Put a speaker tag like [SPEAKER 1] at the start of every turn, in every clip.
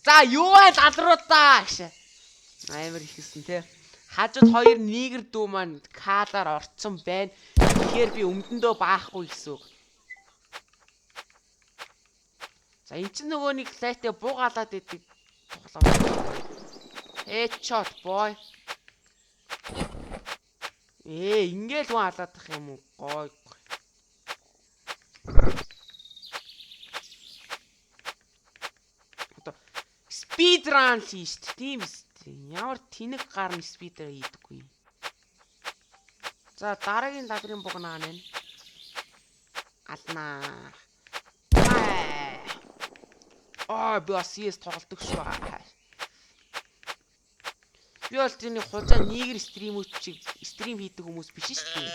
[SPEAKER 1] За юу вэ ладруудаа гэж. Амар ихсэн те. Хажууд хоёр нийгэр дүү маань калаар орцсон байна. Тэгэхээр би өмдөндөө баахгүй гэсэн үг. За энэ ч нөгөө нэг лайтэ буугаалаад идэг. Headshot boy. Ингээл хүн алаадах юм уу? Гой. Speedrun хийш тийм ээ. Ямар тэнэг гарна speedrun хийдэггүй. За дараагийн ладрын бугнаа нэ. Алнаа. Би CS тоглодог шүү. Би бол тэрний хужаа нийгэр стрим хийдэг хүмүүс биш шүү дээ.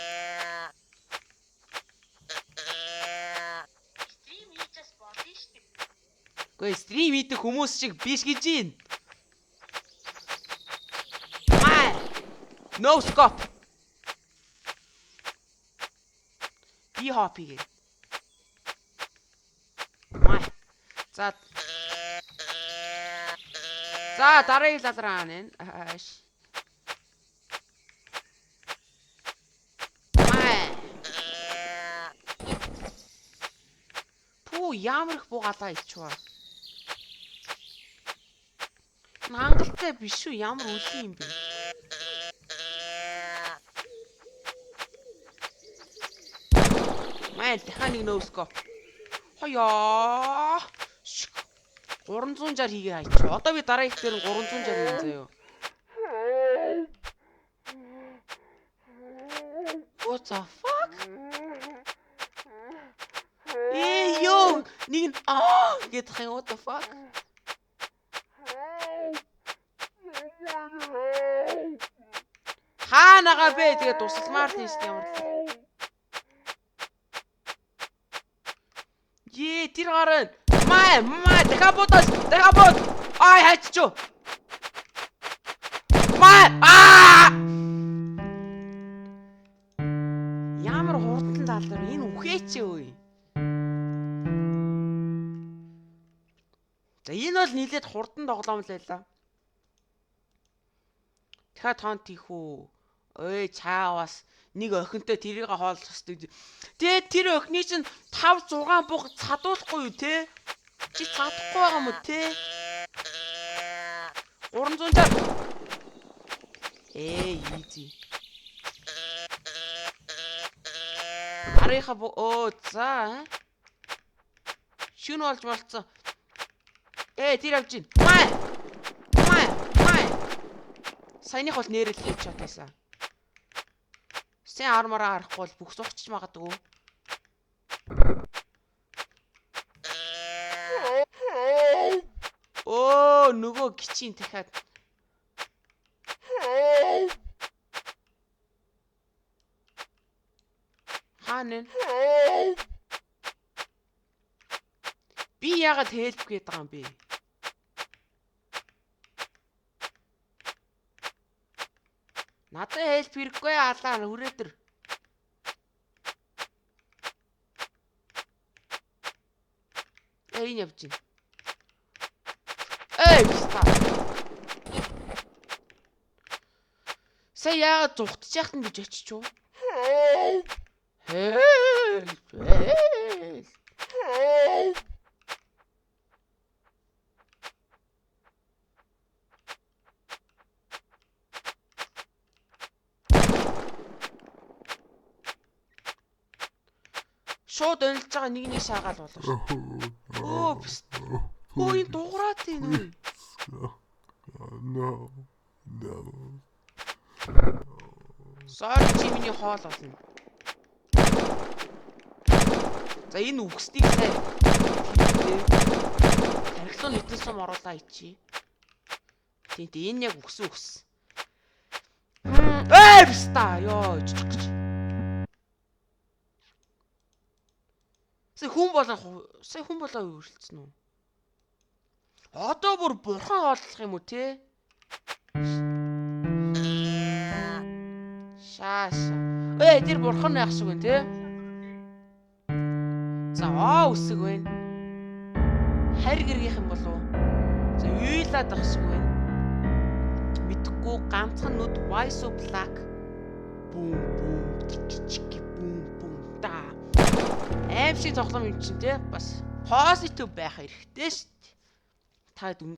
[SPEAKER 2] Стрим хийчихс болно шүү дээ.
[SPEAKER 1] Гэхдээ стрим хийдэг хүмүүс шиг биш гэж байна. No scope. Би хопи гээ. За дараагийн лалраа нэ. Пүү ямар их буугаалаа ичваа. Хангалттай биш үү? Ямар үгүй юм бэ? Техник ноускоп. Хоёоо. 360 хийгээ хайчих. Одоо би дараа их дээр 360 юм заяа. What the fuck? Ёо, нэг гэдэг юм what the fuck? Хаанага бэ? Тэгээ тусалмаар тийш ямар. Тэр гараа. Дахабот. Хайччоо. Ямар хурдан даалдар энэ үхээч өө. За энэ бол нийлээд хурдан тоглоом л байлаа. Дахиад тоон тийхүү. Ой чаавас нэг охинтой тэрийг хооллох хэрэгтэй. Тэгээ тэр охины чинь 5 6 буг цадуулахгүй юу те? Чи цадахгүй байгаа юм уу те? 360. Easy. Арайха за. Шүн болж болцсон. Тэр авч ийн. Саяных бол нэрэл хийж чадсан. Сэн армараа харахгүй бол бүх сухчих магадгүй. Нөгөө гिचийн дахиад. Хаана? Би яагаад хэлб гээд байгаа юм бэ? Надад хэлб хэрэггүй алаа хүрээдэр. Энэ явж байна. Сая яагаад зүхтж яхад нь гэж очиж юу? Шууд өнлж байгаа нэг шаагаал болов шүү. Энэ дуурайт энэ. No. Sorry чи миний хоол болно. За энэ үгснийг сайн харилцаа нийтлсэн оруулаа ичи. Тэнд энэ яг үгс. Бста ёо. Сая хүн болоо үргэлцсэн үү? Одоо бүр бурхан хооллох юм уу те? Шааш. Тэр бурхан яах шиг вэ те? За үсэг байна. Харь гэргийнх юм болов уу? За Юйлаад байх шиг байна. Мэдхгүй ганцхан нүд why so black. Бум бум чики бум бум та. Аим шиг тоглоом юм чинь те бас positive байх хэрэгтэй шүү дээ. Та